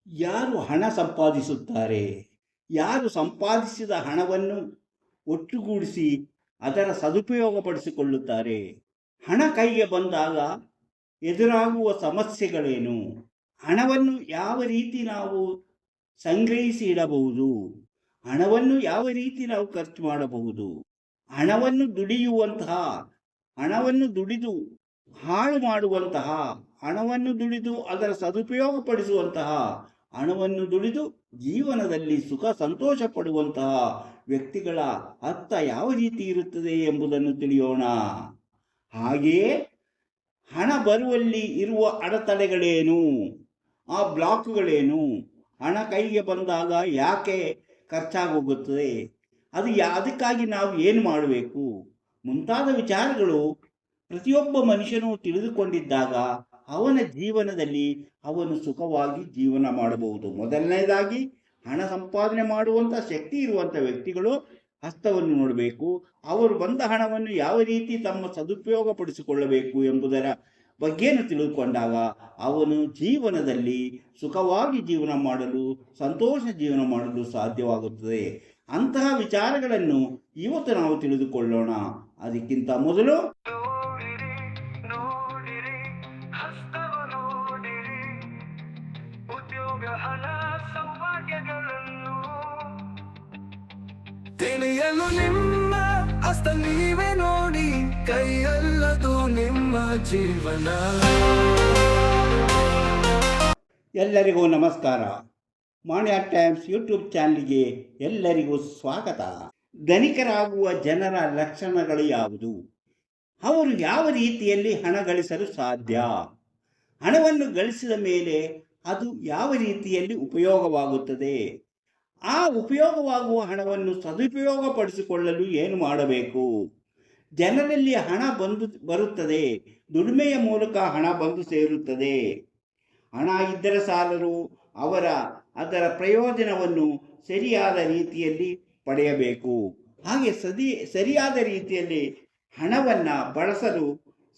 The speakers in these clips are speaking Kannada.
ಯಾರು ಹಣ ಸಂಪಾದಿಸುತ್ತಾರೆ, ಯಾರು ಸಂಪಾದಿಸಿದ ಹಣವನ್ನು ಒಟ್ಟುಗೂಡಿಸಿ ಅದರ ಸದುಪಯೋಗಪಡಿಸಿಕೊಳ್ಳುತ್ತಾರೆ, ಹಣ ಕೈಗೆ ಬಂದಾಗ ಎದುರಾಗುವ ಸಮಸ್ಯೆಗಳೇನು, ಹಣವನ್ನು ಯಾವ ರೀತಿ ನಾವು ಸಂಗ್ರಹಿಸಿ ಇಡಬಹುದು, ಹಣವನ್ನು ಯಾವ ರೀತಿ ನಾವು ಖರ್ಚು ಮಾಡಬಹುದು, ಹಣವನ್ನು ದುಡಿದು ಹಾಳು ಮಾಡುವಂತಹ, ಹಣವನ್ನು ದುಡಿದು ಅದರ ಸದುಪಯೋಗಪಡಿಸುವಂತಹ, ಹಣವನ್ನು ದುಡಿದು ಜೀವನದಲ್ಲಿ ಸುಖ ಸಂತೋಷ ಪಡುವಂತಹ ವ್ಯಕ್ತಿಗಳ ಅರ್ಥ ಯಾವ ರೀತಿ ಇರುತ್ತದೆ ಎಂಬುದನ್ನು ತಿಳಿಯೋಣ. ಹಾಗೆಯೇ ಹಣ ಬರುವಲ್ಲಿ ಇರುವ ಅಡೆತಡೆಗಳೇನು, ಆ ಬ್ಲಾಕ್ಗಳೇನು, ಹಣ ಕೈಗೆ ಬಂದಾಗ ಯಾಕೆ ಖರ್ಚಾಗೋಗುತ್ತದೆ, ಅದಕ್ಕಾಗಿ ನಾವು ಏನು ಮಾಡಬೇಕು ಮುಂತಾದ ವಿಚಾರಗಳು ಪ್ರತಿಯೊಬ್ಬ ಮನುಷ್ಯನು ತಿಳಿದುಕೊಂಡಿದ್ದಾಗ ಅವನ ಜೀವನದಲ್ಲಿ ಅವನು ಸುಖವಾಗಿ ಜೀವನ ಮಾಡಬಹುದು. ಮೊದಲನೇದಾಗಿ ಹಣ ಸಂಪಾದನೆ ಮಾಡುವಂಥ ಶಕ್ತಿ ಇರುವಂಥ ವ್ಯಕ್ತಿಗಳು ಹಸ್ತವನ್ನು ನೋಡಬೇಕು. ಅವರು ಬಂದ ಹಣವನ್ನು ಯಾವ ರೀತಿ ತಮ್ಮ ಸದುಪಯೋಗಪಡಿಸಿಕೊಳ್ಳಬೇಕು ಎಂಬುದರ ಬಗ್ಗೆಯನ್ನು ತಿಳಿದುಕೊಂಡಾಗ ಅವನು ಜೀವನದಲ್ಲಿ ಸುಖವಾಗಿ ಜೀವನ ಮಾಡಲು, ಸಂತೋಷ ಜೀವನ ಮಾಡಲು ಸಾಧ್ಯವಾಗುತ್ತದೆ. ಅಂತಹ ವಿಚಾರಗಳನ್ನು ಇವತ್ತು ನಾವು ತಿಳಿದುಕೊಳ್ಳೋಣ. ಅದಕ್ಕಿಂತ ಮೊದಲು ತಿಳಿಯಲು ನಿಮ್ಮ ಹಸ್ತ ನೀವೇ ನೋಡಿ, ಕೈಯಲ್ಲದು ನಿಮ್ಮ ಜೀವನ. ಎಲ್ಲರಿಗೂ ನಮಸ್ಕಾರ. ಮಾಣಿಯ ಟೈಮ್ಸ್ ಯೂಟ್ಯೂಬ್ ಚಾನಲ್ಗೆ ಎಲ್ಲರಿಗೂ ಸ್ವಾಗತ. ಧನಿಕರಾಗುವ ಜನರ ಲಕ್ಷಣಗಳು ಯಾವುದು, ಅವರು ಯಾವ ರೀತಿಯಲ್ಲಿ ಹಣ ಗಳಿಸಲು ಸಾಧ್ಯ, ಹಣವನ್ನು ಗಳಿಸಿದ ಮೇಲೆ ಅದು ಯಾವ ರೀತಿಯಲ್ಲಿ ಉಪಯೋಗವಾಗುತ್ತದೆ, ಆ ಉಪಯೋಗವಾಗುವ ಹಣವನ್ನು ಸದುಪಯೋಗಪಡಿಸಿಕೊಳ್ಳಲು ಏನು ಮಾಡಬೇಕು, ಜನರಲ್ಲಿ ಹಣ ಬರುತ್ತದೆ, ದುಡಿಮೆಯ ಮೂಲಕ ಹಣ ಬಂದು ಸೇರುತ್ತದೆ. ಹಣ ಇದ್ದರೆ ಸಾಲರು, ಅದರ ಪ್ರಯೋಜನವನ್ನು ಸರಿಯಾದ ರೀತಿಯಲ್ಲಿ ಪಡೆಯಬೇಕು. ಹಾಗೆ ಸರಿಯಾದ ರೀತಿಯಲ್ಲಿ ಹಣವನ್ನು ಬಳಸಲು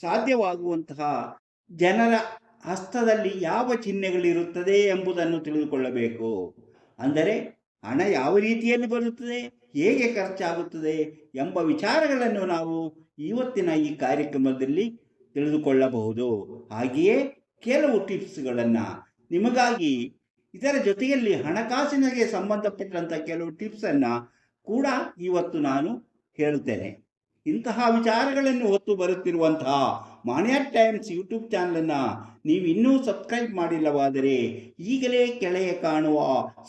ಸಾಧ್ಯವಾಗುವಂತಹ ಜನರ ಹಸ್ತದಲ್ಲಿ ಯಾವ ಚಿಹ್ನೆಗಳಿರುತ್ತದೆ ಎಂಬುದನ್ನು ತಿಳಿದುಕೊಳ್ಳಬೇಕು. ಅಂದರೆ ಹಣ ಯಾವ ರೀತಿಯಲ್ಲಿ ಬರುತ್ತದೆ, ಹೇಗೆ ಖರ್ಚಾಗುತ್ತದೆ ಎಂಬ ವಿಚಾರಗಳನ್ನು ನಾವು ಇವತ್ತಿನ ಈ ಕಾರ್ಯಕ್ರಮದಲ್ಲಿ ತಿಳಿದುಕೊಳ್ಳಬಹುದು. ಹಾಗೆಯೇ ಕೆಲವು ಟಿಪ್ಸ್ಗಳನ್ನು ನಿಮಗಾಗಿ, ಇದರ ಜೊತೆಯಲ್ಲಿ ಹಣಕಾಸಿನಗೆ ಸಂಬಂಧಪಟ್ಟಂಥ ಕೆಲವು ಟಿಪ್ಸನ್ನು ಕೂಡ ಇವತ್ತು ನಾನು ಹೇಳುತ್ತೇನೆ. ಇಂತಹ ವಿಚಾರಗಳನ್ನು ಹೊತ್ತು ಬರುತ್ತಿರುವಂತಹ ಮಾಣಿಯ ಟೈಮ್ಸ್ ಯೂಟ್ಯೂಬ್ ಚಾನಲನ್ನು ನೀವು ಇನ್ನೂ ಸಬ್ಸ್ಕ್ರೈಬ್ ಮಾಡಿಲ್ಲವಾದರೆ ಈಗಲೇ ಕೆಳಗೆ ಕಾಣುವ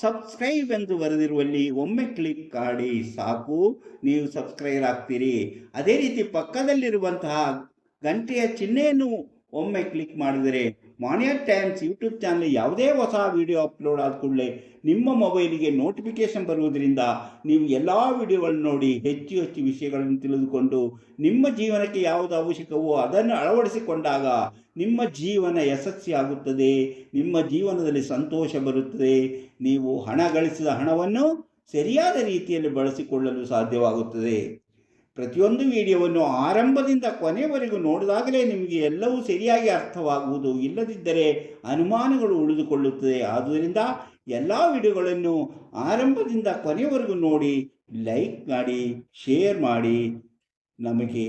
ಸಬ್ಸ್ಕ್ರೈಬ್ ಎಂದು ಬರೆದಿರುವಲ್ಲಿ ಒಮ್ಮೆ ಕ್ಲಿಕ್ ಮಾಡಿ ಸಾಕು, ನೀವು ಸಬ್ಸ್ಕ್ರೈಬ್ ಆಗ್ತೀರಿ. ಅದೇ ರೀತಿ ಪಕ್ಕದಲ್ಲಿರುವಂತಹ ಗಂಟೆಯ ಚಿಹ್ನೆಯನ್ನು ಒಮ್ಮೆ ಕ್ಲಿಕ್ ಮಾಡಿದರೆ ಮಾಣಿಯ ಟೈಮ್ಸ್ ಯೂಟ್ಯೂಬ್ ಚಾನಲ್ ಯಾವುದೇ ಹೊಸ ವಿಡಿಯೋ ಅಪ್ಲೋಡ್ ಆದ ಕೂಡಲೇ ನಿಮ್ಮ ಮೊಬೈಲಿಗೆ ನೋಟಿಫಿಕೇಶನ್ ಬರುವುದರಿಂದ ನೀವು ಎಲ್ಲ ವಿಡಿಯೋಗಳನ್ನು ನೋಡಿ ಹೆಚ್ಚು ವಿಷಯಗಳನ್ನು ತಿಳಿದುಕೊಂಡು ನಿಮ್ಮ ಜೀವನಕ್ಕೆ ಯಾವುದು ಅವಶ್ಯಕವೋ ಅದನ್ನು ಅಳವಡಿಸಿಕೊಂಡಾಗ ನಿಮ್ಮ ಜೀವನ ಯಶಸ್ವಿಯಾಗುತ್ತದೆ, ನಿಮ್ಮ ಜೀವನದಲ್ಲಿ ಸಂತೋಷ ಬರುತ್ತದೆ. ನೀವು ಹಣ ಗಳಿಸಿದ ಹಣವನ್ನು ಸರಿಯಾದ ರೀತಿಯಲ್ಲಿ ಬಳಸಿಕೊಳ್ಳಲು ಸಾಧ್ಯವಾಗುತ್ತದೆ. ಪ್ರತಿಯೊಂದು ವಿಡಿಯೋವನ್ನು ಆರಂಭದಿಂದ ಕೊನೆಯವರೆಗೂ ನೋಡಿದಾಗಲೇ ನಿಮಗೆ ಎಲ್ಲವೂ ಸರಿಯಾಗಿ ಅರ್ಥವಾಗುವುದು, ಇಲ್ಲದಿದ್ದರೆ ಅನುಮಾನಗಳು ಉಳಿದುಕೊಳ್ಳುತ್ತದೆ. ಆದ್ದರಿಂದ ಎಲ್ಲ ವಿಡಿಯೋಗಳನ್ನು ಆರಂಭದಿಂದ ಕೊನೆಯವರೆಗೂ ನೋಡಿ, ಲೈಕ್ ಮಾಡಿ, ಶೇರ್ ಮಾಡಿ, ನಮಗೆ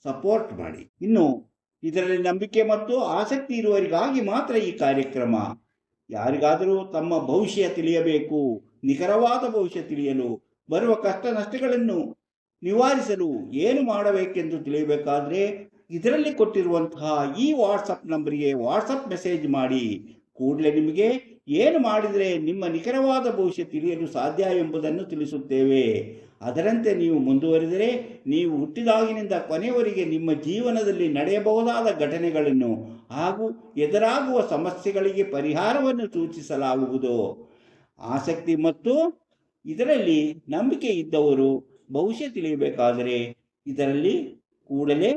ಸಪೋರ್ಟ್ ಮಾಡಿ. ಇನ್ನು ಇದರಲ್ಲಿ ನಂಬಿಕೆ ಮತ್ತು ಆಸಕ್ತಿ ಇರುವವರಿಗಾಗಿ ಮಾತ್ರ ಈ ಕಾರ್ಯಕ್ರಮ. ಯಾರಿಗಾದರೂ ತಮ್ಮ ಭವಿಷ್ಯ ತಿಳಿಯಬೇಕು, ನಿಖರವಾದ ಭವಿಷ್ಯ ತಿಳಿಯಲು, ಬರುವ ಕಷ್ಟ ನಷ್ಟಗಳನ್ನು ನಿವಾರಿಸಲು ಏನು ಮಾಡಬೇಕೆಂದು ತಿಳಿಯಬೇಕಾದರೆ ಇದರಲ್ಲಿ ಕೊಟ್ಟಿರುವಂತಹ ಈ ವಾಟ್ಸಪ್ ನಂಬರಿಗೆ ವಾಟ್ಸಪ್ ಮೆಸೇಜ್ ಮಾಡಿ. ಕೂಡಲೇ ನಿಮಗೆ ಏನು ಮಾಡಿದರೆ ನಿಮ್ಮ ನಿಖರವಾದ ಭವಿಷ್ಯ ತಿಳಿಯಲು ಸಾಧ್ಯ ಎಂಬುದನ್ನು ತಿಳಿಸುತ್ತೇವೆ. ಅದರಂತೆ ನೀವು ಮುಂದುವರಿದರೆ ನೀವು ಹುಟ್ಟಿದಾಗಿನಿಂದ ಕೊನೆಯವರೆಗೆ ನಿಮ್ಮ ಜೀವನದಲ್ಲಿ ನಡೆಯಬಹುದಾದ ಘಟನೆಗಳನ್ನು ಹಾಗೂ ಎದುರಾಗುವ ಸಮಸ್ಯೆಗಳಿಗೆ ಪರಿಹಾರವನ್ನು ಸೂಚಿಸಲಾಗುವುದು. ಆಸಕ್ತಿ ಮತ್ತು ಇದರಲ್ಲಿ ನಂಬಿಕೆ ಇದ್ದವರು ಭವಿಷ್ಯ ತಿಳಿಯಬೇಕಾದರೆ ಇದರಲ್ಲಿ ಕೂಡಲೇ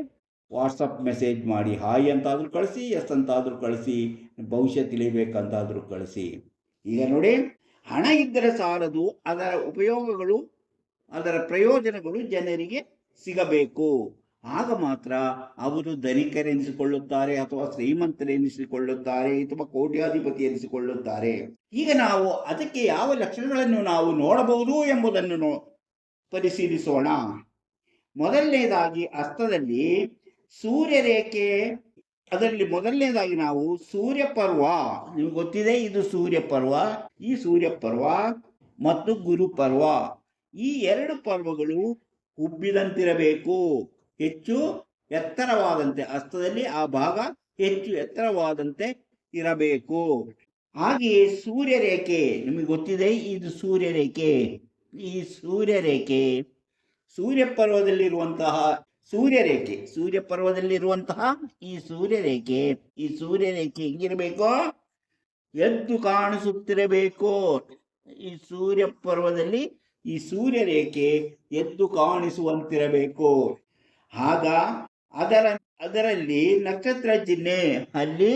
ವಾಟ್ಸಪ್ ಮೆಸೇಜ್ ಮಾಡಿ. ಹಾಯ್ ಅಂತಾದರೂ ಕಳಿಸಿ, ಎಸ್ ಅಂತಾದರೂ ಕಳಿಸಿ, ಭವಿಷ್ಯ ತಿಳಿಯಬೇಕಂತಾದರೂ ಕಳಿಸಿ. ಈಗ ನೋಡಿ, ಹಣ ಇದ್ದರೆ ಸಾಲದು, ಅದರ ಉಪಯೋಗಗಳು, ಅದರ ಪ್ರಯೋಜನಗಳು ಜನರಿಗೆ ಸಿಗಬೇಕು. ಆಗ ಮಾತ್ರ ಅವರು ಧನಿಕರೆನಿಸಿಕೊಳ್ಳುತ್ತಾರೆ ಅಥವಾ ಶ್ರೀಮಂತರೆನಿಸಿಕೊಳ್ಳುತ್ತಾರೆ ಅಥವಾ ಕೋಟ್ಯಾಧಿಪತಿ ಎನಿಸಿಕೊಳ್ಳುತ್ತಾರೆ. ಈಗ ನಾವು ಅದಕ್ಕೆ ಯಾವ ಲಕ್ಷಣಗಳನ್ನು ನಾವು ನೋಡಬಹುದು ಎಂಬುದನ್ನು ಪರಿಶೀಲಿಸೋಣ. ಮೊದಲನೇದಾಗಿ ಹಸ್ತದಲ್ಲಿ ಸೂರ್ಯರೇಖೆ, ಅದರಲ್ಲಿ ಮೊದಲನೇದಾಗಿ ನಾವು ಸೂರ್ಯಪರ್ವ, ನಿಮ್ಗೆ ಗೊತ್ತಿದೆ ಇದು ಸೂರ್ಯಪರ್ವ, ಈ ಸೂರ್ಯಪರ್ವ ಮತ್ತು ಗುರುಪರ್ವ, ಈ ಎರಡು ಪರ್ವಗಳು ಉಬ್ಬಿದಂತಿರಬೇಕು, ಹೆಚ್ಚು ಎತ್ತರವಾದಂತೆ, ಹಸ್ತದಲ್ಲಿ ಆ ಭಾಗ ಹೆಚ್ಚು ಎತ್ತರವಾದಂತೆ ಇರಬೇಕು. ಹಾಗೆಯೇ ಸೂರ್ಯರೇಖೆ, ನಿಮಗೆ ಗೊತ್ತಿದೆ ಇದು ಸೂರ್ಯರೇಖೆ, ಈ ಸೂರ್ಯರೇಖೆ ಸೂರ್ಯಪರ್ವದಲ್ಲಿರುವಂತಹ ಸೂರ್ಯಪರ್ವದಲ್ಲಿರುವಂತಹ ಈ ಸೂರ್ಯರೇಖೆ ಹೆಂಗಿರಬೇಕು? ಎದ್ದು ಕಾಣಿಸುತ್ತಿರಬೇಕು. ಈ ಸೂರ್ಯಪರ್ವದಲ್ಲಿ ಈ ಸೂರ್ಯರೇಖೆ ಎದ್ದು ಕಾಣಿಸುವಂತಿರಬೇಕು. ಆಗ ಅದರಲ್ಲಿ ನಕ್ಷತ್ರ ಚಿಹ್ನೆ, ಅಲ್ಲಿ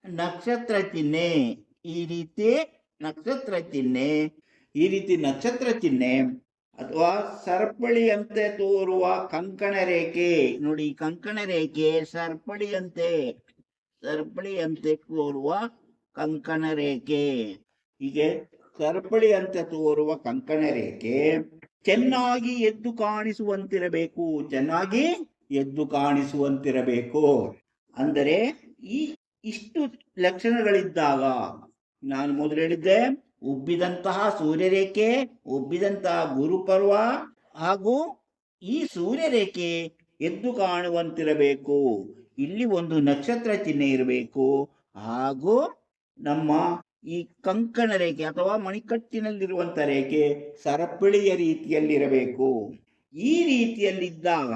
ನಕ್ಷತ್ರ ಚಿಹ್ನೆ, ಈ ರೀತಿ ನಕ್ಷತ್ರ ಚಿಹ್ನೆ ಅಥವಾ ಸರಪಳಿಯಂತೆ ತೋರುವ ಕಂಕಣ ರೇಖೆ, ನೋಡಿ ಕಂಕಣ ರೇಖೆ ಸರಪಳಿಯಂತೆ ತೋರುವ ಕಂಕಣ ರೇಖೆ, ಹೀಗೆ ಸರಪಳಿಯಂತೆ ತೋರುವ ಕಂಕಣ ರೇಖೆ ಚೆನ್ನಾಗಿ ಎದ್ದು ಕಾಣಿಸುವಂತಿರಬೇಕು. ಅಂದರೆ ಇಷ್ಟು ಲಕ್ಷಣಗಳಿದ್ದಾಗ, ನಾನು ಮೊದಲು ಹೇಳಿದ್ದೆ, ಉಬ್ಬಿದಂತಹ ಸೂರ್ಯರೇಖೆ, ಉಬ್ಬಿದಂತಹ ಗುರುಪರ್ವ ಹಾಗೂ ಈ ಸೂರ್ಯರೇಖೆ ಎದ್ದು ಕಾಣುವಂತಿರಬೇಕು. ಇಲ್ಲಿ ಒಂದು ನಕ್ಷತ್ರ ಚಿಹ್ನೆ ಇರಬೇಕು, ಹಾಗೂ ನಮ್ಮ ಈ ಕಂಕಣ ರೇಖೆ ಅಥವಾ ಮಣಿಕಟ್ಟಿನಲ್ಲಿರುವಂತ ರೇಖೆ ಸರಪಳಿಯ ರೀತಿಯಲ್ಲಿರಬೇಕು. ಈ ರೀತಿಯಲ್ಲಿದ್ದಾಗ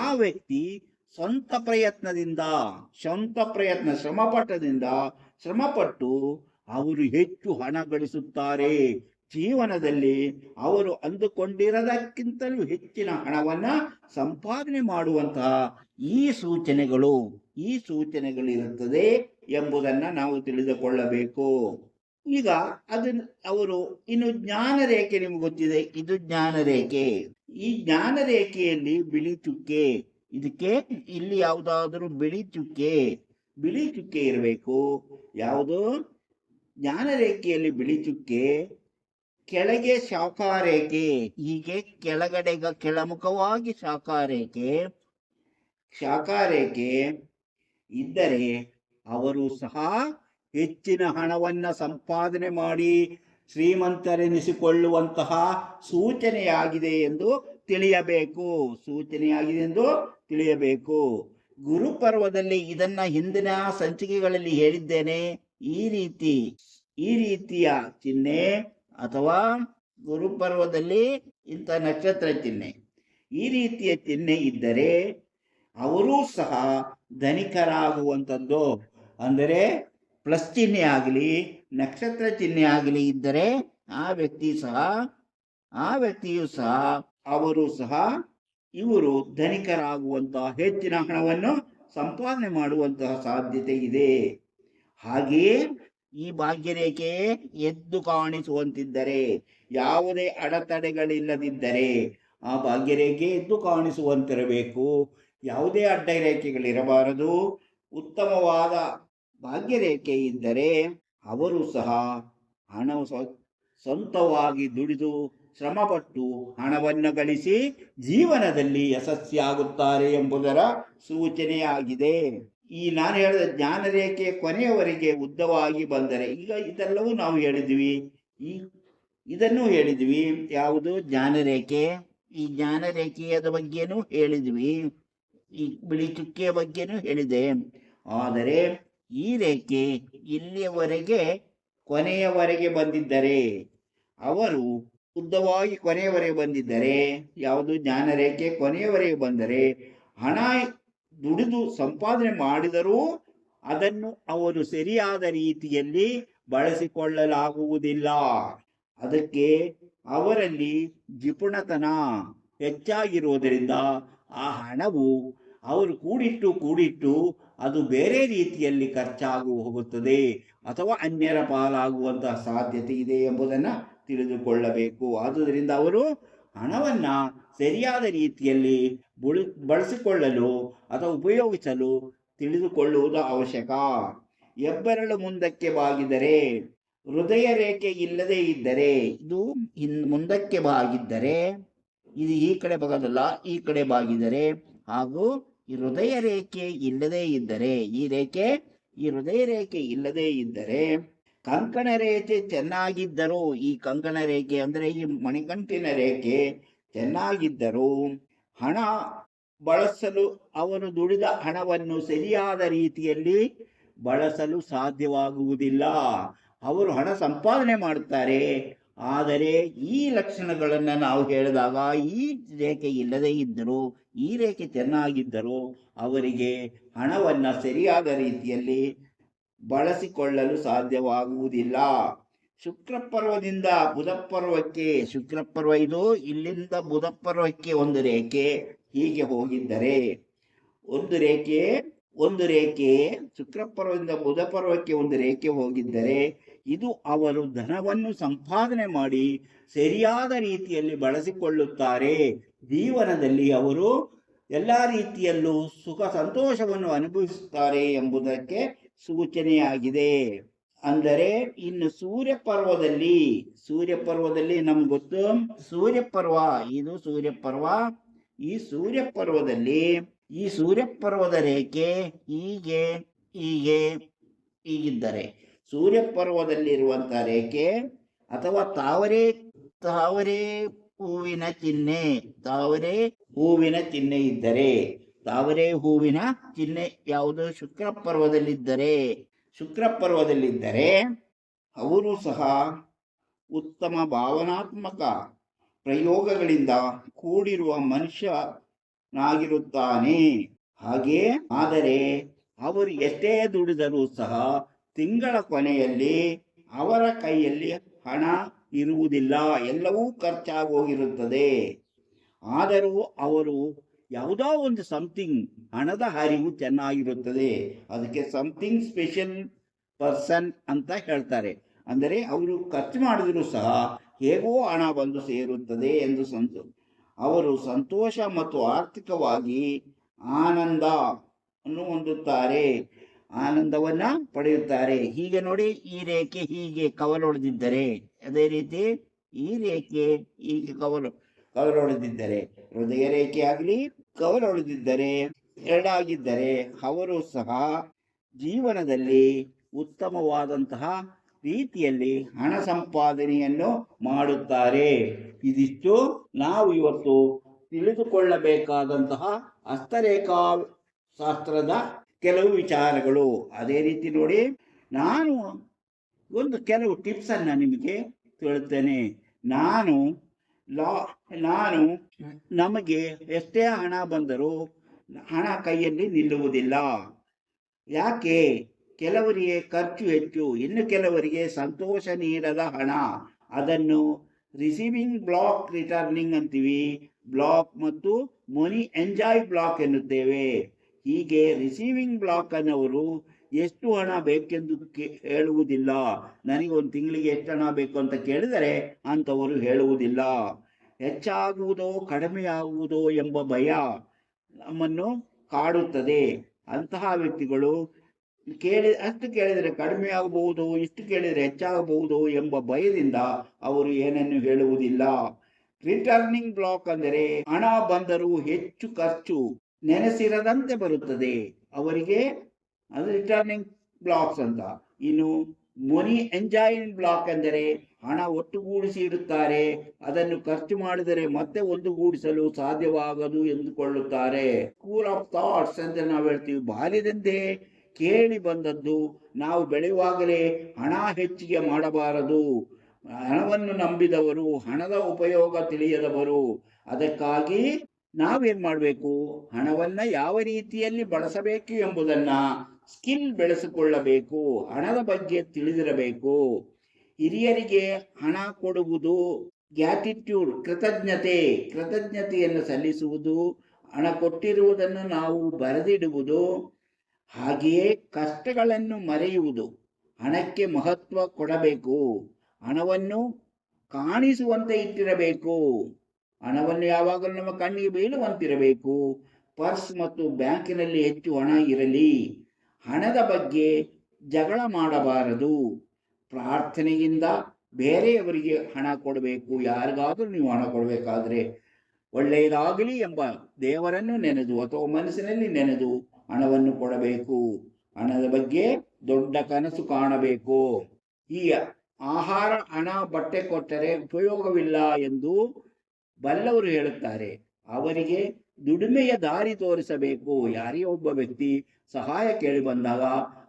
ಆ ವ್ಯಕ್ತಿ ಸ್ವಂತ ಶ್ರಮಪಟ್ಟು ಅವರು ಹೆಚ್ಚು ಹಣ ಗಳಿಸುತ್ತಾರೆ. ಜೀವನದಲ್ಲಿ ಅವರು ಅಂದುಕೊಂಡಿರೋದಕ್ಕಿಂತಲೂ ಹೆಚ್ಚಿನ ಹಣವನ್ನ ಸಂಪಾದನೆ ಮಾಡುವಂತಹ ಈ ಸೂಚನೆಗಳಿರುತ್ತದೆ ಎಂಬುದನ್ನ ನಾವು ತಿಳಿದುಕೊಳ್ಳಬೇಕು. ಈಗ ಅವರು ಇನ್ನು ಜ್ಞಾನ ರೇಖೆ, ನಿಮ್ಗೆ ಗೊತ್ತಿದೆ ಇದು ಜ್ಞಾನ ರೇಖೆ. ಈ ಜ್ಞಾನ ರೇಖೆಯಲ್ಲಿ ಬಿಳಿ ಚುಕ್ಕೆ, ಇದಕ್ಕೆ ಇಲ್ಲಿ ಯಾವುದಾದರೂ ಬಿಳಿ ಚುಕ್ಕೆ ಇರಬೇಕು. ಯಾವುದು? ಜ್ಞಾನ ರೇಖೆಯಲ್ಲಿ ಬಿಳಿ ಚುಕ್ಕೆ, ಕೆಳಗೆ ಶಾಖಾರೇಖೆ, ಹೀಗೆ ಕೆಳಮುಖವಾಗಿ ಶಾಖಾರೇಖೆ ಇದ್ದರೆ ಅವರು ಸಹ ಹೆಚ್ಚಿನ ಹಣವನ್ನ ಸಂಪಾದನೆ ಮಾಡಿ ಶ್ರೀಮಂತರೆನಿಸಿಕೊಳ್ಳುವಂತಹ ಸೂಚನೆಯಾಗಿದೆ ಎಂದು ತಿಳಿಯಬೇಕು. ಗುರುಪರ್ವದಲ್ಲಿ ಇದನ್ನ ಹಿಂದಿನ ಸಂಚಿಕೆಗಳಲ್ಲಿ ಹೇಳಿದ್ದೇನೆ. ಈ ರೀತಿಯ ಚಿಹ್ನೆ ಅಥವಾ ಗುರುಪರ್ವದಲ್ಲಿ ಇಂಥ ನಕ್ಷತ್ರ ಚಿಹ್ನೆ, ಈ ರೀತಿಯ ಚಿಹ್ನೆ ಇದ್ದರೆ ಅವರೂ ಸಹ ಧನಿಕರಾಗುವಂಥದ್ದು. ಅಂದರೆ ಪ್ಲಸ್ ಚಿಹ್ನೆ ಆಗಲಿ ನಕ್ಷತ್ರ ಚಿಹ್ನೆ ಆಗಲಿ ಇದ್ದರೆ ಇವರು ಧನಿಕರಾಗುವಂತಹ, ಹೆಚ್ಚಿನ ಹಣವನ್ನು ಸಂಪಾದನೆ ಮಾಡುವಂತಹ ಸಾಧ್ಯತೆ ಇದೆ. ಹಾಗೆಯೇ ಈ ಭಾಗ್ಯರೇಖೆ ಎದ್ದು ಕಾಣಿಸುವಂತಿದ್ದರೆ, ಯಾವುದೇ ಅಡೆತಡೆಗಳಿಲ್ಲದಿದ್ದರೆ ಆ ಭಾಗ್ಯರೇಖೆ ಎದ್ದು ಕಾಣಿಸುವಂತಿರಬೇಕು. ಯಾವುದೇ ಅಡ್ಡ ರೇಖೆಗಳಿರಬಾರದು. ಉತ್ತಮವಾದ ಭಾಗ್ಯರೇಖೆ ಇದ್ದರೆ ಅವರು ಸಹ ಸ್ವಂತವಾಗಿ ದುಡಿದು ಶ್ರಮಪಟ್ಟು ಹಣವನ್ನು ಗಳಿಸಿ ಜೀವನದಲ್ಲಿ ಯಶಸ್ವಿಯಾಗುತ್ತಾರೆ ಎಂಬುದರ ಸೂಚನೆಯಾಗಿದೆ. ಈ ನಾನು ಹೇಳಿದ ಜ್ಞಾನ ರೇಖೆ ಕೊನೆಯವರೆಗೆ ಉದ್ದವಾಗಿ ಬಂದರೆ, ಈಗ ಇದೆಲ್ಲವೂ ನಾವು ಹೇಳಿದ್ವಿ. ಇದನ್ನು ಹೇಳಿದ್ವಿ, ಯಾವುದು? ಜ್ಞಾನರೇಖೆ. ಈ ಜ್ಞಾನರೇಖೆಯ ಬಗ್ಗೆನೂ ಹೇಳಿದ್ವಿ, ಈ ಬಿಳಿ ಚುಕ್ಕೆಯ ಬಗ್ಗೆನೂ ಹೇಳಿದೆ. ಆದರೆ ಈ ರೇಖೆ ಇಲ್ಲಿಯವರೆಗೆ ಕೊನೆಯವರೆಗೆ ಬಂದಿದ್ದರೆ, ಅವರು ಉದ್ದವಾಗಿ ಕೊನೆಯವರೆಗೆ ಬಂದಿದ್ದರೆ, ಯಾವುದು? ಜ್ಞಾನರೇಖೆ ಕೊನೆಯವರೆಗೆ ಬಂದರೆ ಹಣ ದುಡಿದು ಸಂಪಾದನೆ ಮಾಡಿದರೂ ಅದನ್ನು ಅವರು ಸರಿಯಾದ ರೀತಿಯಲ್ಲಿ ಬಳಸಿಕೊಳ್ಳಲಾಗುವುದಿಲ್ಲ. ಅದಕ್ಕೆ ಅವರಲ್ಲಿ ಜಿಪುಣತನ ಹೆಚ್ಚಾಗಿರುವುದರಿಂದ ಆ ಹಣವು ಅವರು ಕೂಡಿಟ್ಟು ಅದು ಬೇರೆ ರೀತಿಯಲ್ಲಿ ಖರ್ಚಾಗಿ ಹೋಗುತ್ತದೆ ಅಥವಾ ಅನ್ಯರ ಪಾಲಾಗುವಂತಹ ಸಾಧ್ಯತೆ ಇದೆ ಎಂಬುದನ್ನು ತಿಳಿದುಕೊಳ್ಳಬೇಕು. ಆದುದರಿಂದ ಅವರು ಹಣವನ್ನು ಸರಿಯಾದ ರೀತಿಯಲ್ಲಿ ಬಳಸಿಕೊಳ್ಳಲು ಅಥವಾ ಉಪಯೋಗಿಸಲು ತಿಳಿದುಕೊಳ್ಳುವುದು ಅವಶ್ಯಕ. ಹೆಬ್ಬೆರಳು ಮುಂದಕ್ಕೆ ಬಾಗಿದರೆ, ಹೃದಯ ರೇಖೆ ಇಲ್ಲದೇ ಇದ್ದರೆ, ಇದು ಮುಂದಕ್ಕೆ ಬಾಗಿದ್ದರೆ, ಇದು ಈ ಕಡೆ ಬಾಗದಲ್ಲ, ಈ ಕಡೆ ಬಾಗಿದರೆ, ಹಾಗೂ ಈ ಹೃದಯ ರೇಖೆ ಇಲ್ಲದೇ ಇದ್ದರೆ, ಈ ಹೃದಯ ರೇಖೆ ಇಲ್ಲದೇ ಇದ್ದರೆ, ಕಂಕಣ ರೇಖೆ ಚೆನ್ನಾಗಿದ್ದರೂ, ಈ ಕಂಕಣ ರೇಖೆ ಅಂದರೆ ಈ ಮಣಿಕಂಠಿನ ರೇಖೆ ಚೆನ್ನಾಗಿದ್ದರೂ ಹಣ ಬಳಸಲು, ಅವರು ದುಡಿದ ಹಣವನ್ನು ಸರಿಯಾದ ರೀತಿಯಲ್ಲಿ ಬಳಸಲು ಸಾಧ್ಯವಾಗುವುದಿಲ್ಲ. ಅವರು ಹಣ ಸಂಪಾದನೆ ಮಾಡುತ್ತಾರೆ, ಆದರೆ ಈ ಲಕ್ಷಣಗಳನ್ನು ನಾವು ಹೇಳಿದಾಗ, ಈ ರೇಖೆ ಇಲ್ಲದೇ ಇದ್ದರೂ, ಈ ರೇಖೆ ಚೆನ್ನಾಗಿದ್ದರೂ ಅವರಿಗೆ ಹಣವನ್ನು ಸರಿಯಾದ ರೀತಿಯಲ್ಲಿ ಬಳಸಿಕೊಳ್ಳಲು ಸಾಧ್ಯವಾಗುವುದಿಲ್ಲ. ಶುಕ್ರಪರ್ವದಿಂದ ಬುಧಪರ್ವಕ್ಕೆ, ಶುಕ್ರಪರ್ವ ಇದು, ಇಲ್ಲಿಂದ ಬುಧಪರ್ವಕ್ಕೆ ಒಂದು ರೇಖೆ ಹೀಗೆ ಹೋಗಿದ್ದರೆ, ಒಂದು ರೇಖೆ ಶುಕ್ರಪರ್ವದಿಂದ ಬುಧಪರ್ವಕ್ಕೆ ಒಂದು ರೇಖೆ ಹೋಗಿದ್ದರೆ, ಇದು ಅವರು ಧನವನ್ನು ಸಂಪಾದನೆ ಮಾಡಿ ಸರಿಯಾದ ರೀತಿಯಲ್ಲಿ ಬಳಸಿಕೊಳ್ಳುತ್ತಾರೆ. ಜೀವನದಲ್ಲಿ ಅವರು ಎಲ್ಲ ರೀತಿಯಲ್ಲೂ ಸುಖ ಸಂತೋಷವನ್ನು ಅನುಭವಿಸುತ್ತಾರೆ ಎಂಬುದಕ್ಕೆ ಸೂಚನೆಯಾಗಿದೆ. ಅಂದರೆ ಇನ್ನು ಸೂರ್ಯಪರ್ವದಲ್ಲಿ ನಮ್ಗೆ ಗೊತ್ತು, ಈ ಸೂರ್ಯಪರ್ವದ ರೇಖೆ ಹೀಗಿದ್ದರೆ, ಸೂರ್ಯಪರ್ವದಲ್ಲಿರುವಂತಹ ರೇಖೆ ಅಥವಾ ತಾವರೆ ಹೂವಿನ ಚಿಹ್ನೆ ಇದ್ದರೆ, ತಾವರೆ ಹೂವಿನ ಚಿಹ್ನೆ ಯಾವುದು ಶುಕ್ರಪರ್ವದಲ್ಲಿದ್ದರೆ ಅವರು ಸಹ ಉತ್ತಮ ಭಾವನಾತ್ಮಕ ಪ್ರಯೋಗಗಳಿಂದ ಕೂಡಿರುವ ಮನುಷ್ಯನಾಗಿರುತ್ತಾನೆ. ಆದರೆ ಅವರು ಎಷ್ಟೇ ದುಡಿದರೂ ಸಹ ತಿಂಗಳ ಕೊನೆಯಲ್ಲಿ ಅವರ ಕೈಯಲ್ಲಿ ಹಣ ಇರುವುದಿಲ್ಲ, ಎಲ್ಲವೂ ಖರ್ಚಾಗೋಗಿರುತ್ತದೆ. ಆದರೂ ಅವರು ಯಾವುದೋ ಒಂದು ಹಣದ ಹರಿವು ಚೆನ್ನಾಗಿರುತ್ತದೆ. ಅದಕ್ಕೆ ಸಮಥಿಂಗ್ ಸ್ಪೆಷಲ್ ಪರ್ಸನ್ ಅಂತ ಹೇಳ್ತಾರೆ. ಅಂದರೆ ಅವರು ಖರ್ಚು ಮಾಡಿದರೂ ಸಹ ಹೇಗೋ ಹಣ ಬಂದು ಸೇರುತ್ತದೆ ಎಂದು ಅವರು ಸಂತೋಷ ಮತ್ತು ಆರ್ಥಿಕವಾಗಿ ಆನಂದವನ್ನು ಹೊಂದುತ್ತಾರೆ, ಆನಂದವನ್ನು ಪಡೆಯುತ್ತಾರೆ. ಹೀಗೆ ನೋಡಿ, ಈ ರೇಖೆ ಹೀಗೆ ಕವಲೊಡೆದಿದ್ದರೆ, ಅದೇ ರೀತಿ ಈ ರೇಖೆ ಹೀಗೆ ಕವಲೊಡೆದಿದ್ದರೆ, ಹೃದಯ ರೇಖೆ ಆಗಲಿ ಕವಲೊಡೆದಿದ್ದರೆ, ಎರಡಾಗಿದ್ದರೆ ಅವರು ಸಹ ಜೀವನದಲ್ಲಿ ಉತ್ತಮವಾದಂತಹ ರೀತಿಯಲ್ಲಿ ಹಣ ಸಂಪಾದನೆಯನ್ನು ಮಾಡುತ್ತಾರೆ. ಇದಿಷ್ಟು ನಾವು ಇವತ್ತು ತಿಳಿದುಕೊಳ್ಳಬೇಕಾದಂತಹ ಹಸ್ತರೇಖಾ ಶಾಸ್ತ್ರದ ಕೆಲವು ವಿಚಾರಗಳು. ಅದೇ ರೀತಿ ನೋಡಿ, ನಾನು ಕೆಲವು ಟಿಪ್ಸ್ ಅನ್ನು ನಿಮಗೆ ಹೇಳುತ್ತೇನೆ. ನಮಗೆ ಎಷ್ಟೇ ಹಣ ಬಂದರೂ ಹಣ ಕೈಯಲ್ಲಿ ನಿಲ್ಲುವುದಿಲ್ಲ. ಯಾಕೆ? ಕೆಲವರಿಗೆ ಖರ್ಚು ಹೆಚ್ಚು, ಇನ್ನು ಕೆಲವರಿಗೆ ಸಂತೋಷ ನೀಡದ ಹಣ. ಅದನ್ನು ರಿಸೀವಿಂಗ್ ಬ್ಲಾಕ್, ರಿಟರ್ನಿಂಗ್ ಅಂತೀವಿ. ಬ್ಲಾಕ್ ಮತ್ತು ಮನಿ ಎಂಜಾಯ್ ಬ್ಲಾಕ್ ಎನ್ನುತ್ತೇವೆ. ಹೀಗೆ ರಿಸೀವಿಂಗ್ ಬ್ಲಾಕ್ ಅನ್ನೋರು ಎಷ್ಟು ಹಣ ಬೇಕೆಂದು ಹೇಳುವುದಿಲ್ಲ. ನನಗೆ ಒಂದು ತಿಂಗಳಿಗೆ ಎಷ್ಟು ಹಣ ಬೇಕು ಅಂತ ಕೇಳಿದರೆ ಅಂಥವರು ಹೇಳುವುದಿಲ್ಲ. ಹೆಚ್ಚಾಗುವುದೋ ಕಡಿಮೆಯಾಗುವುದೋ ಎಂಬ ಭಯ ನಮ್ಮನ್ನು ಕಾಡುತ್ತದೆ. ಅಂತಹ ವ್ಯಕ್ತಿಗಳು ಅಷ್ಟು ಕೇಳಿದರೆ ಕಡಿಮೆ ಆಗಬಹುದು, ಇಷ್ಟು ಕೇಳಿದರೆ ಹೆಚ್ಚಾಗಬಹುದು ಎಂಬ ಭಯದಿಂದ ಅವರು ಏನನ್ನು ಹೇಳುವುದಿಲ್ಲ. ರಿಟರ್ನಿಂಗ್ ಬ್ಲಾಕ್ ಅಂದರೆ ಹಣ ಬಂದರೂ ಹೆಚ್ಚು ಖರ್ಚು ನೆನೆಸಿರದಂತೆ ಬರುತ್ತದೆ ಅವರಿಗೆ, ಅದು ರಿಟರ್ನಿಂಗ್ ಬ್ಲಾಕ್ಸ್ ಅಂತ. ಇನ್ನು ಮನಿ ಎಂಜಾಯಿಂಗ್ ಬ್ಲಾಕ್ ಅಂದರೆ ಹಣ ಒಟ್ಟುಗೂಡಿಸಿ ಇಡುತ್ತಾರೆ, ಅದನ್ನು ಖರ್ಚು ಮಾಡಿದರೆ ಮತ್ತೆ ಒಂದುಗೂಡಿಸಲು ಸಾಧ್ಯವಾಗದು ಎಂದುಕೊಳ್ಳುತ್ತಾರೆ. ಸ್ಕೂಲ್ ಆಫ್ ಥಾಟ್ಸ್ ಅಂತ ನಾವು ಹೇಳ್ತೀವಿ. ಬಾಲ್ಯದಂತೆ ಕೇಳಿ ಬಂದದ್ದು ನಾವು ಬೆಳೆಯುವಾಗಲೇ ಹಣ ಹೆಚ್ಚಿಗೆ ಮಾಡಬಾರದು. ಹಣವನ್ನು ನಂಬಿದವರು ಹಣದ ಉಪಯೋಗ ತಿಳಿಯದವರು. ಅದಕ್ಕಾಗಿ ನಾವೇನು ಮಾಡಬೇಕು? ಹಣವನ್ನು ಯಾವ ರೀತಿಯಲ್ಲಿ ಬಳಸಬೇಕು ಎಂಬುದನ್ನ ಸ್ಕಿಲ್ ಬೆಳೆಸಿಕೊಳ್ಳಬೇಕು. ಹಣದ ಬಗ್ಗೆ ತಿಳಿದಿರಬೇಕು. ಹಿರಿಯರಿಗೆ ಹಣ ಕೊಡುವುದು, ಗ್ಯಾಟಿಟ್ಯೂಡ್, ಕೃತಜ್ಞತೆಯನ್ನು ಸಲ್ಲಿಸುವುದು, ಹಣ ಕೊಟ್ಟಿರುವುದನ್ನು ನಾವು ಬರೆದಿಡುವುದು, ಹಾಗೆಯೇ ಕಷ್ಟಗಳನ್ನು ಮರೆಯುವುದು. ಹಣಕ್ಕೆ ಮಹತ್ವ ಕೊಡಬೇಕು. ಹಣವನ್ನು ಕಾಣಿಸುವಂತೆ ಇಟ್ಟಿರಬೇಕು. ಹಣವನ್ನು ಯಾವಾಗಲೂ ನಮ್ಮ ಕಣ್ಣಿಗೆ ಬೀಳುವಂತಿರಬೇಕು. ಪರ್ಸ್ ಮತ್ತು ಬ್ಯಾಂಕಿನಲ್ಲಿ ಹೆಚ್ಚು ಹಣ ಇರಲಿ. ಹಣದ ಬಗ್ಗೆ ಜಗಳ ಮಾಡಬಾರದು. ಪ್ರಾರ್ಥನೆಯಿಂದ ಬೇರೆಯವರಿಗೆ ಹಣ ಕೊಡಬೇಕು. ಯಾರಿಗಾದರೂ ನೀವು ಹಣ ಕೊಡಬೇಕಾದ್ರೆ ಒಳ್ಳೆಯದಾಗಲಿ ಎಂಬ ದೇವರನ್ನು ನೆನೆದು ಅಥವಾ ಮನಸ್ಸಿನಲ್ಲಿ ನೆನೆದು ಹಣವನ್ನು ಕೊಡಬೇಕು. ಹಣದ ಬಗ್ಗೆ ದೊಡ್ಡ ಕನಸು ಕಾಣಬೇಕು. ಈ ಆಹಾರ, ಹಣ, ಬಟ್ಟೆ ಕೊಟ್ಟರೆ ಉಪಯೋಗವಿಲ್ಲ ಎಂದು ಬಲ್ಲವರು ಹೇಳುತ್ತಾರೆ. ಅವರಿಗೆ ದುಡಿಮೆಯ ದಾರಿ ತೋರಿಸಬೇಕು. ಯಾರೇ ಒಬ್ಬ ವ್ಯಕ್ತಿ ಸಹಾಯ ಕೇಳಿ ಬಂದಾಗ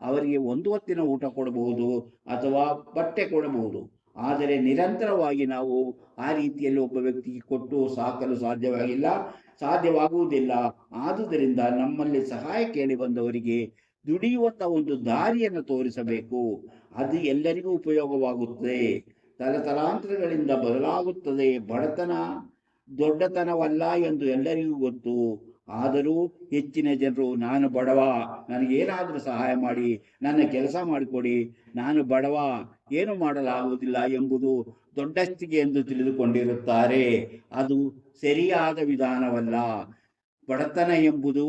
ಅವರಿಗೆ ಒಂದು ಹೊತ್ತಿನ ಊಟ ಕೊಡಬಹುದು ಅಥವಾ ಬಟ್ಟೆ ಕೊಡಬಹುದು. ಆದರೆ ನಿರಂತರವಾಗಿ ನಾವು ಆ ರೀತಿಯಲ್ಲಿ ಒಬ್ಬ ವ್ಯಕ್ತಿಗೆ ಕೊಟ್ಟು ಸಾಕಲು ಸಾಧ್ಯವಾಗುವುದಿಲ್ಲ. ಆದುದರಿಂದ ನಮ್ಮಲ್ಲಿ ಸಹಾಯ ಕೇಳಿ ಬಂದವರಿಗೆ ದುಡಿಯುವಂಥ ಒಂದು ದಾರಿಯನ್ನು ತೋರಿಸಬೇಕು. ಅದು ಎಲ್ಲರಿಗೂ ಉಪಯೋಗವಾಗುತ್ತದೆ. ತಲತಲಾಂತರಗಳಿಂದ ಬದಲಾಗುತ್ತದೆ. ಬಡತನ ದೊಡ್ಡತನವಲ್ಲ ಎಂದು ಎಲ್ಲರಿಗೂ ಗೊತ್ತು. ಆದರೂ ಹೆಚ್ಚಿನ ಜನರು ನಾನು ಬಡವ, ನನಗೇನಾದರೂ ಸಹಾಯ ಮಾಡಿ, ನನ್ನ ಕೆಲಸ ಮಾಡಿಕೊಡಿ, ನಾನು ಬಡವ, ಏನು ಮಾಡಲಾಗುವುದಿಲ್ಲ ಎಂಬುದು ದೊಡ್ಡಸ್ತಿಗೆ ಎಂದು ತಿಳಿದುಕೊಂಡಿರುತ್ತಾರೆ. ಅದು ಸರಿಯಾದ ವಿಧಾನವಲ್ಲ. ಬಡತನ ಎಂಬುದು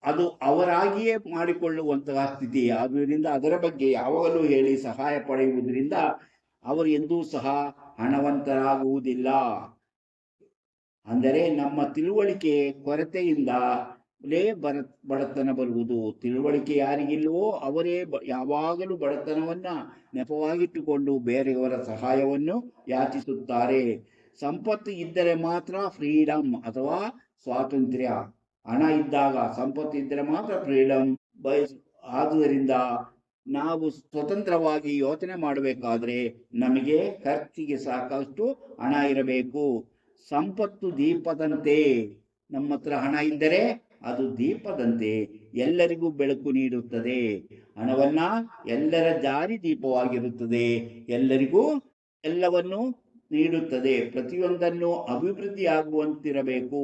ಅದು ಅವರಾಗಿಯೇ ಮಾಡಿಕೊಳ್ಳುವಂತಹ ಸ್ಥಿತಿ. ಆದ್ದರಿಂದ ಅದರ ಬಗ್ಗೆ ಯಾವಾಗಲೂ ಹೇಳಿ ಸಹಾಯ ಪಡೆಯುವುದರಿಂದ ಅವರು ಎಂದೂ ಸಹ ಹಣವಂತರಾಗುವುದಿಲ್ಲ. ಅಂದರೆ ನಮ್ಮ ತಿಳುವಳಿಕೆ ಕೊರತೆಯಿಂದಲೇ ಬಡತನ ಬರುವುದು. ತಿಳುವಳಿಕೆ ಯಾರಿಗಿಲ್ವೋ ಅವರೇ ಯಾವಾಗಲೂ ಬಡತನವನ್ನ ನೆಪವಾಗಿಟ್ಟುಕೊಂಡು ಬೇರೆಯವರ ಸಹಾಯವನ್ನು ಯಾಚಿಸುತ್ತಾರೆ. ಸಂಪತ್ತು ಇದ್ದರೆ ಮಾತ್ರ ಫ್ರೀಡಮ್ ಅಥವಾ ಸ್ವಾತಂತ್ರ್ಯ. ಹಣ ಇದ್ದಾಗ, ಸಂಪತ್ತು ಇದ್ದರೆ ಮಾತ್ರ ಫ್ರೀಡಮ್. ಆದುದರಿಂದ ನಾವು ಸ್ವತಂತ್ರವಾಗಿ ಯೋಚನೆ ಮಾಡಬೇಕಾದ್ರೆ ನಮಗೆ ಖರ್ಚಿಗೆ ಸಾಕಷ್ಟು ಹಣ ಇರಬೇಕು. ಸಂಪತ್ತು ದೀಪದಂತೆ. ನಮ್ಮ ಹತ್ರ ಹಣ ಇದ್ದರೆ ಅದು ದೀಪದಂತೆ ಎಲ್ಲರಿಗೂ ಬೆಳಕು ನೀಡುತ್ತದೆ. ಹಣವನ್ನ ಎಲ್ಲರ ಜಾರಿ ದೀಪವಾಗಿರುತ್ತದೆ. ಎಲ್ಲರಿಗೂ ಎಲ್ಲವನ್ನು ನೀಡುತ್ತದೆ. ಪ್ರತಿಯೊಂದನ್ನು ಅಭಿವೃದ್ಧಿಯಾಗುವಂತಿರಬೇಕು.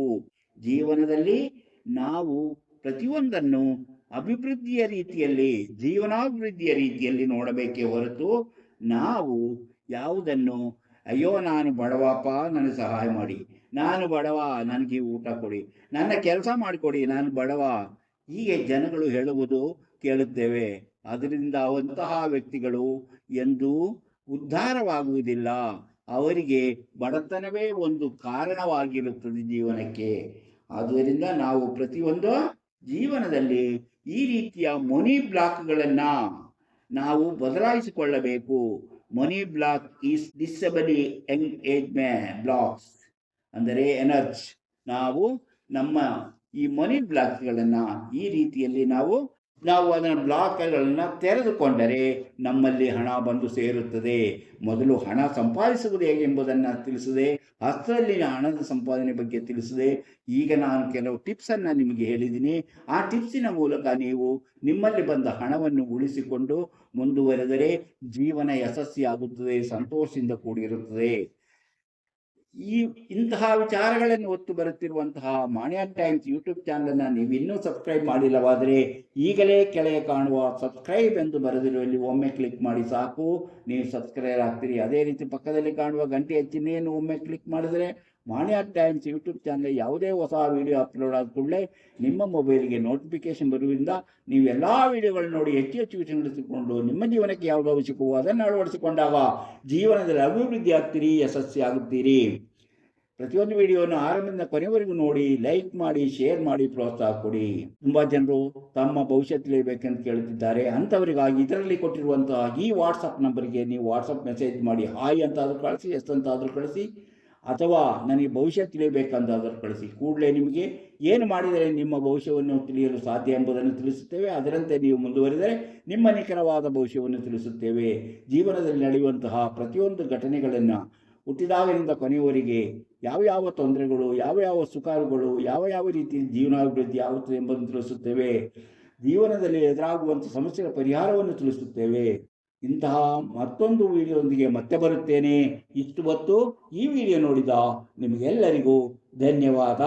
ಜೀವನದಲ್ಲಿ ನಾವು ಪ್ರತಿಯೊಂದನ್ನು ಅಭಿವೃದ್ಧಿಯ ರೀತಿಯಲ್ಲಿ, ಜೀವನಾಭಿವೃದ್ಧಿಯ ರೀತಿಯಲ್ಲಿ ನೋಡಬೇಕೇ ಹೊರತು ನಾವು ಯಾವುದನ್ನು ಅಯ್ಯೋ ನಾನು ಬಡವಪ್ಪ, ನನಗೆ ಸಹಾಯ ಮಾಡಿ, ನಾನು ಬಡವ, ನನಗೆ ಊಟ ಕೊಡಿ, ನನ್ನ ಕೆಲಸ ಮಾಡಿಕೊಡಿ, ನಾನು ಬಡವ, ಹೀಗೆ ಜನಗಳು ಹೇಳುವುದು ಕೇಳುತ್ತೇವೆ. ಅದರಿಂದ ಅಂತಹ ವ್ಯಕ್ತಿಗಳು ಎಂದೂ ಉದ್ಧಾರವಾಗುವುದಿಲ್ಲ. ಅವರಿಗೆ ಬಡತನವೇ ಒಂದು ಕಾರಣವಾಗಿರುತ್ತದೆ ಜೀವನಕ್ಕೆ. ಆದ್ದರಿಂದ ನಾವು ಪ್ರತಿಯೊಂದು ಜೀವನದಲ್ಲಿ ಈ ರೀತಿಯ ಮನಿ ಬ್ಲಾಕ್ಗಳನ್ನು ನಾವು ಬದಲಾಯಿಸಿಕೊಳ್ಳಬೇಕು. ಮನಿ ಬ್ಲಾಕ್ ಈಸ್ ಡಿಸಬಲಿ ಎಂಗೇಜ್ಮೆಂಟ್ ಬ್ಲಾಕ್ಸ್, ಅಂದರೆ ಎನರ್ಜಿ. ನಾವು ನಮ್ಮ ಈ ಮನಿ ಬ್ಲಾಕ್ಗಳನ್ನು ಈ ರೀತಿಯಲ್ಲಿ ನಾವು ಅದನ್ನ ಬ್ಲಾಕ್ಗಳನ್ನು ತೆರೆದುಕೊಂಡರೆ ನಮ್ಮಲ್ಲಿ ಹಣ ಬಂದು ಸೇರುತ್ತದೆ. ಮೊದಲು ಹಣ ಸಂಪಾದಿಸುವುದು ಹೇಗೆ ಎಂಬುದನ್ನು ತಿಳಿಸಿದೆ, ಹಸ್ತದಲ್ಲಿನ ಹಣದ ಸಂಪಾದನೆ ಬಗ್ಗೆ ತಿಳಿಸಿದೆ. ಈಗ ನಾನು ಕೆಲವು ಟಿಪ್ಸನ್ನು ನಿಮಗೆ ಹೇಳಿದ್ದೀನಿ. ಆ ಟಿಪ್ಸಿನ ಮೂಲಕ ನೀವು ನಿಮ್ಮಲ್ಲಿ ಬಂದ ಹಣವನ್ನು ಉಳಿಸಿಕೊಂಡು ಮುಂದುವರೆದರೆ ಜೀವನ ಯಶಸ್ವಿಯಾಗುತ್ತದೆ, ಸಂತೋಷದಿಂದ ಕೂಡಿರುತ್ತದೆ. ಇಂತಹ ವಿಚಾರಗಳನ್ನು ಹೊತ್ತು ಬರುತ್ತಿರುವಂತಹ ಮಾಣಿಯ ಟೈಮ್ಸ್ ಯೂಟ್ಯೂಬ್ ಚಾನಲನ್ನು ನೀವು ಇನ್ನೂ ಸಬ್ಸ್ಕ್ರೈಬ್ ಮಾಡಿಲ್ಲವಾದರೆ ಈಗಲೇ ಕೆಳಗೆ ಕಾಣುವ ಸಬ್ಸ್ಕ್ರೈಬ್ ಎಂದು ಬರೆದಿರುವಲ್ಲಿ ಒಮ್ಮೆ ಕ್ಲಿಕ್ ಮಾಡಿ ಸಾಕು, ನೀವು ಸಬ್ಸ್ಕ್ರೈಬ್ ಆಗ್ತೀರಿ. ಅದೇ ರೀತಿ ಪಕ್ಕದಲ್ಲಿ ಕಾಣುವ ಗಂಟೆಯ ಚಿಹ್ನೆಯನ್ನು ಒಮ್ಮೆ ಕ್ಲಿಕ್ ಮಾಡಿದರೆ ಮಾಣಿಯ ಟೈಮ್ಸ್ ಯೂಟ್ಯೂಬ್ ಚಾನಲ್ ಯಾವುದೇ ಹೊಸ ವಿಡಿಯೋ ಅಪ್ಲೋಡ್ ಆದ ಕೂಡಲೇ ನಿಮ್ಮ ಮೊಬೈಲ್ಗೆ ನೋಟಿಫಿಕೇಶನ್ ಬರುವುದರಿಂದ ನೀವು ಎಲ್ಲ ವಿಡಿಯೋಗಳನ್ನು ನೋಡಿ ಹೆಚ್ಚು ವಿಷಯಗಳಿಸಿಕೊಂಡು ನಿಮ್ಮ ಜೀವನಕ್ಕೆ ಯಾವುದೋ ಅವಶ್ಯಕವೋ ಅದನ್ನು ಅಳವಡಿಸಿಕೊಂಡಾಗ ಜೀವನದಲ್ಲಿ ಅಭಿವೃದ್ಧಿ ಆಗ್ತೀರಿ, ಯಶಸ್ವಿ ಆಗುತ್ತೀರಿ. ಪ್ರತಿಯೊಂದು ವಿಡಿಯೋವನ್ನು ಆರಂಭದಿಂದ ಕೊನೆವರೆಗೂ ನೋಡಿ, ಲೈಕ್ ಮಾಡಿ, ಶೇರ್ ಮಾಡಿ, ಪ್ರೋತ್ಸಾಹ ಕೊಡಿ. ತುಂಬ ಜನರು ತಮ್ಮ ಭವಿಷ್ಯ ತಿಳಿಯಬೇಕೆಂದು ಕೇಳುತ್ತಿದ್ದಾರೆ. ಅಂಥವರಿಗಾಗಿ ಇದರಲ್ಲಿ ಕೊಟ್ಟಿರುವಂತಹ ಈ ವಾಟ್ಸಪ್ ನಂಬರ್ಗೆ ನೀವು ವಾಟ್ಸಪ್ ಮೆಸೇಜ್ ಮಾಡಿ. ಹಾಯ್ ಅಂತಾದರೂ ಕಳಿಸಿ, ಎಸ್ ಅಂತಾದರೂ ಕಳಿಸಿ, ಅಥವಾ ನನಗೆ ಭವಿಷ್ಯ ತಿಳಿಯಬೇಕಂತಾದರೂ ಕಳಿಸಿ. ಕೂಡಲೇ ನಿಮಗೆ ಏನು ಮಾಡಿದರೆ ನಿಮ್ಮ ಭವಿಷ್ಯವನ್ನು ತಿಳಿಯಲು ಸಾಧ್ಯ ಎಂಬುದನ್ನು ತಿಳಿಸುತ್ತೇವೆ. ಅದರಂತೆ ನೀವು ಮುಂದುವರಿದರೆ ನಿಮ್ಮ ನಿಖರವಾದ ಭವಿಷ್ಯವನ್ನು ತಿಳಿಸುತ್ತೇವೆ. ಜೀವನದಲ್ಲಿ ನಡೆಯುವಂತಹ ಪ್ರತಿಯೊಂದು ಘಟನೆಗಳನ್ನು ಹುಟ್ಟಿದಾಗಲಿಂದ ಕೊನೆಯವರೆಗೆ ಯಾವ ತೊಂದರೆಗಳು, ಯಾವ ಸುಖಗಳು, ಯಾವ ರೀತಿ ಜೀವನಾಭಿವೃದ್ಧಿ ಆಗುತ್ತದೆ ಎಂಬುದನ್ನು ತಿಳಿಸುತ್ತೇವೆ. ಜೀವನದಲ್ಲಿ ಎದುರಾಗುವಂಥ ಸಮಸ್ಯೆಗಳ ಪರಿಹಾರವನ್ನು ತಿಳಿಸುತ್ತೇವೆ. ಇಂತಹ ಮತ್ತೊಂದು ವಿಡಿಯೋದೊಂದಿಗೆ ಮತ್ತೆ ಬರುತ್ತೇನೆ. ಇಷ್ಟು ಹೊತ್ತು ಈ ವಿಡಿಯೋ ನೋಡಿದ ನಿಮಗೆಲ್ಲರಿಗೂ ಧನ್ಯವಾದ.